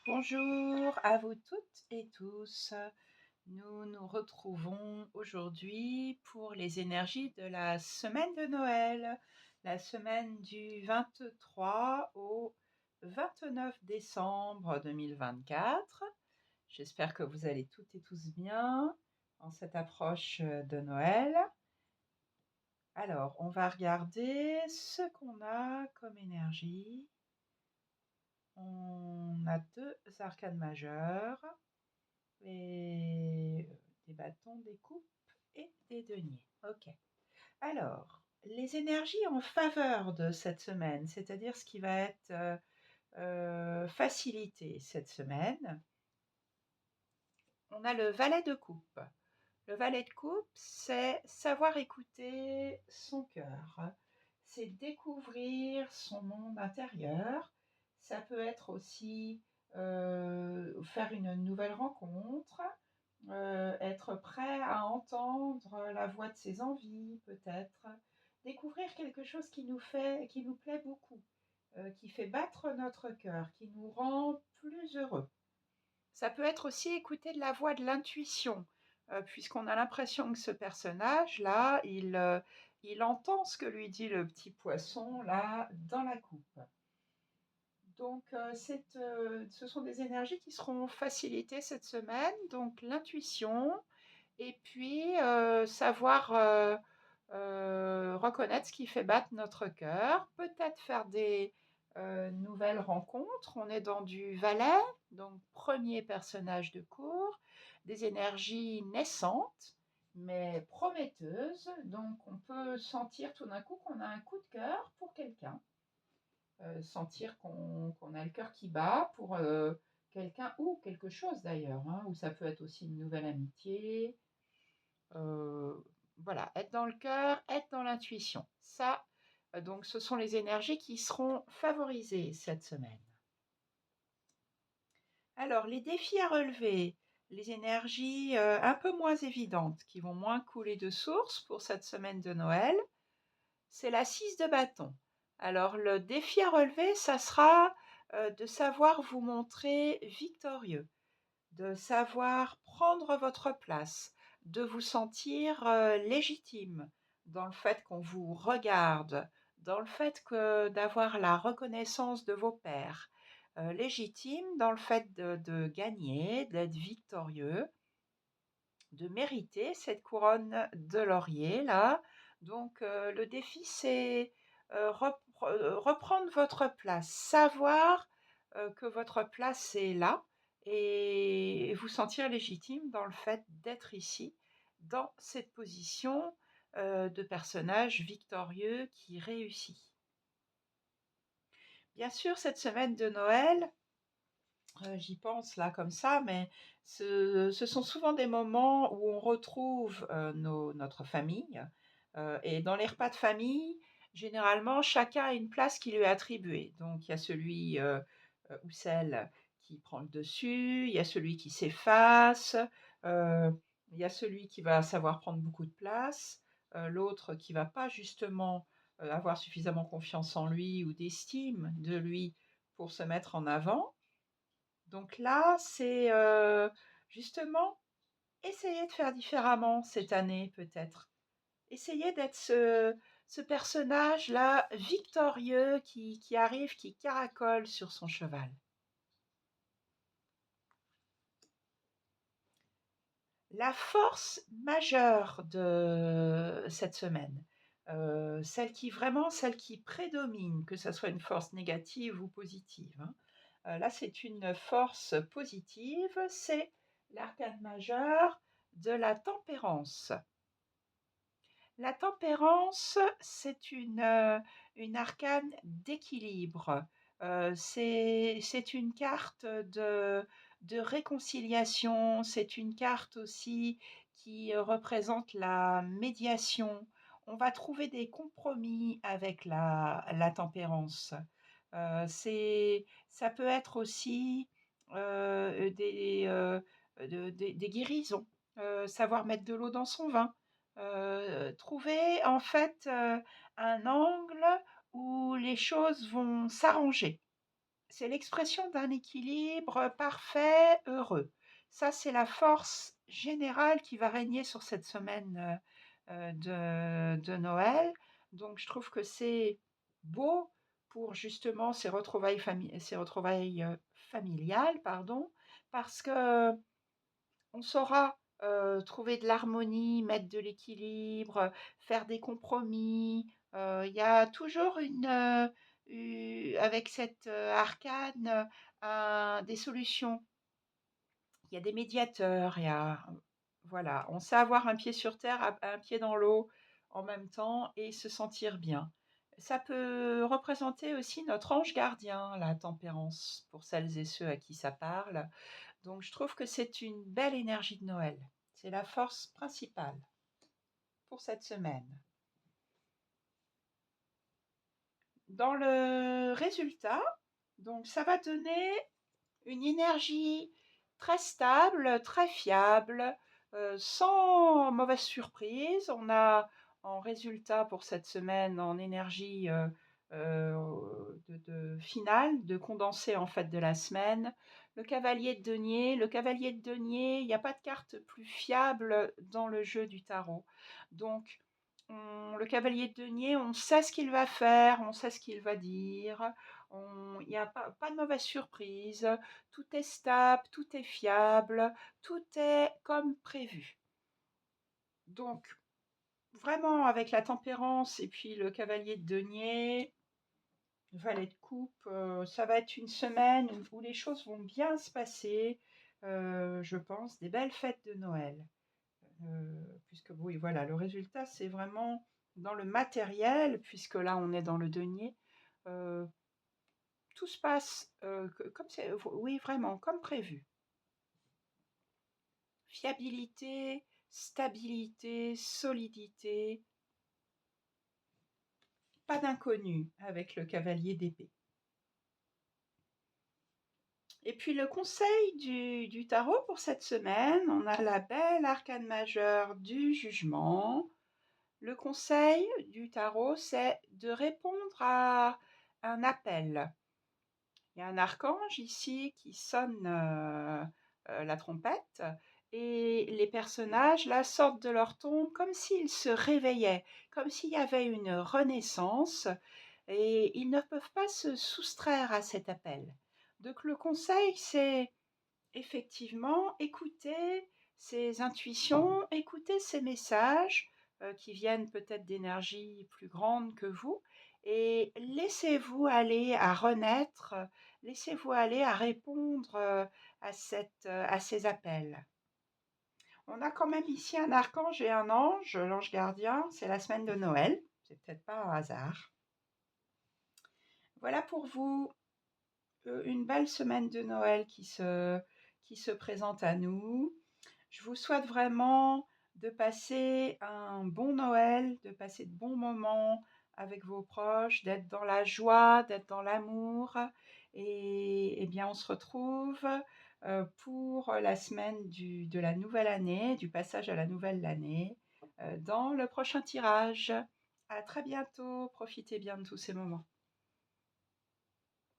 Bonjour à vous toutes et tous. Nous nous retrouvons aujourd'hui pour les énergies de la semaine de Noël, la semaine du 23 au 29 décembre 2024. J'espère que vous allez toutes et tous bien en cette approche de Noël. Alors, on va regarder ce qu'on a comme énergie. On a deux arcanes majeures. Et des bâtons, des coupes et des deniers. Ok. Alors, les énergies en faveur de cette semaine, c'est-à-dire ce qui va être facilité cette semaine, on a le valet de coupe. Le valet de coupe, c'est savoir écouter son cœur, c'est découvrir son monde intérieur. Ça peut être aussi faire une nouvelle rencontre, être prêt à entendre la voix de ses envies, peut-être, découvrir quelque chose qui nous plaît beaucoup, qui fait battre notre cœur, qui nous rend plus heureux. Ça peut être aussi écouter de la voix de l'intuition, puisqu'on a l'impression que ce personnage-là, il entend ce que lui dit le petit poisson, là, dans la coupe. Donc, ce sont des énergies qui seront facilitées cette semaine, donc l'intuition, et puis savoir reconnaître ce qui fait battre notre cœur, peut-être faire des nouvelles rencontres. On est dans du valet, donc premier personnage de cour, des énergies naissantes, mais prometteuses. Donc on peut sentir tout d'un coup qu'on a un coup de cœur pour quelqu'un, sentir qu'on a le cœur qui bat pour quelqu'un ou quelque chose d'ailleurs, hein, ou ça peut être aussi une nouvelle amitié. Euh, voilà, être dans le cœur, être dans l'intuition. Ça, donc, ce sont les énergies qui seront favorisées cette semaine. Alors, les défis à relever, les énergies un peu moins évidentes, qui vont moins couler de source pour cette semaine de Noël, c'est la 6 de bâton. Alors, le défi à relever, ça sera de savoir vous montrer victorieux, de savoir prendre votre place, de vous sentir légitime dans le fait qu'on vous regarde, dans le fait d'avoir la reconnaissance de vos pairs, légitime dans le fait de gagner, d'être victorieux, de mériter cette couronne de laurier là. Donc le défi c'est reprendre votre place, savoir que votre place est là et vous sentir légitime dans le fait d'être ici, dans cette position de personnage victorieux qui réussit. Bien sûr, cette semaine de Noël, j'y pense là comme ça, mais ce sont souvent des moments où on retrouve notre famille. Et dans les repas de famille, généralement, chacun a une place qui lui est attribuée. Donc, il y a celui ou celle qui prend le dessus, il y a celui qui s'efface, euh, il y a celui qui va savoir prendre beaucoup de place, l'autre qui va pas justement avoir suffisamment confiance en lui ou d'estime de lui pour se mettre en avant. Donc là, c'est justement essayer de faire différemment cette année peut-être. Essayer d'être ce personnage-là victorieux qui arrive, qui caracole sur son cheval. La force majeure de cette semaine, celle qui prédomine, que ce soit une force négative ou positive, hein, là, c'est une force positive, c'est l'arcane majeur de la tempérance. La tempérance, c'est une arcane d'équilibre. C'est une carte de réconciliation, c'est une carte aussi qui représente la médiation. On va trouver des compromis avec la tempérance. Ça peut être aussi des guérisons, savoir mettre de l'eau dans son vin, trouver en fait un angle où les choses vont s'arranger. c'est l'expression d'un équilibre parfait, heureux. Ça, c'est la force générale qui va régner sur cette semaine, de Noël. Donc je trouve que c'est beau pour justement ces retrouvailles, familiales, pardon, parce qu'on saura, trouver de l'harmonie, mettre de l'équilibre, faire des compromis. Il y a toujours avec cette, arcane, des solutions. Il y a des médiateurs, il y a voilà, on sait avoir un pied sur terre, un pied dans l'eau en même temps et se sentir bien. Ça peut représenter aussi notre ange gardien, la tempérance, pour celles et ceux à qui ça parle. Donc je trouve que c'est une belle énergie de Noël. C'est la force principale pour cette semaine. Dans le résultat, donc ça va donner une énergie très stable, très fiable, sans mauvaise surprise. On a en résultat pour cette semaine en énergie, de finale, de condensé en fait de la semaine, le cavalier de denier. Le cavalier de denier, il n'y a pas de carte plus fiable dans le jeu du tarot. Donc le cavalier de denier, on sait ce qu'il va faire, on sait ce qu'il va dire, il n'y a pas de mauvaise surprise, tout est stable, tout est fiable, tout est comme prévu. Donc, vraiment, avec la tempérance et puis le cavalier de denier, le valet de coupe, ça va être une semaine où les choses vont bien se passer, je pense, des belles fêtes de Noël. Puisque oui, voilà, le résultat, c'est vraiment dans le matériel, puisque là, on est dans le denier. euh, Tout se passe comme c'est, oui, vraiment, comme prévu. Fiabilité, stabilité, solidité, pas d'inconnu avec le cavalier d'épée. Et puis le conseil du tarot pour cette semaine, on a la belle arcane majeure du jugement. Le conseil du tarot, c'est de répondre à un appel. Il y a un archange ici qui sonne la trompette et les personnages là sortent de leur tombe comme s'ils se réveillaient, comme s'il y avait une renaissance et ils ne peuvent pas se soustraire à cet appel. Donc le conseil, c'est effectivement écouter ces intuitions, écouter ces messages qui viennent peut-être d'énergies plus grandes que vous et laissez-vous aller à renaître, laissez-vous aller à répondre à ces appels. On a quand même ici un archange et un ange, l'ange gardien, c'est la semaine de Noël, c'est peut-être pas un hasard. Voilà pour vous une belle semaine de Noël qui se présente à nous. Je vous souhaite vraiment de passer un bon Noël, de passer de bons moments avec vos proches, d'être dans la joie, d'être dans l'amour. Et bien, on se retrouve pour la semaine de la nouvelle année, du passage à la nouvelle année, dans le prochain tirage. À très bientôt. Profitez bien de tous ces moments.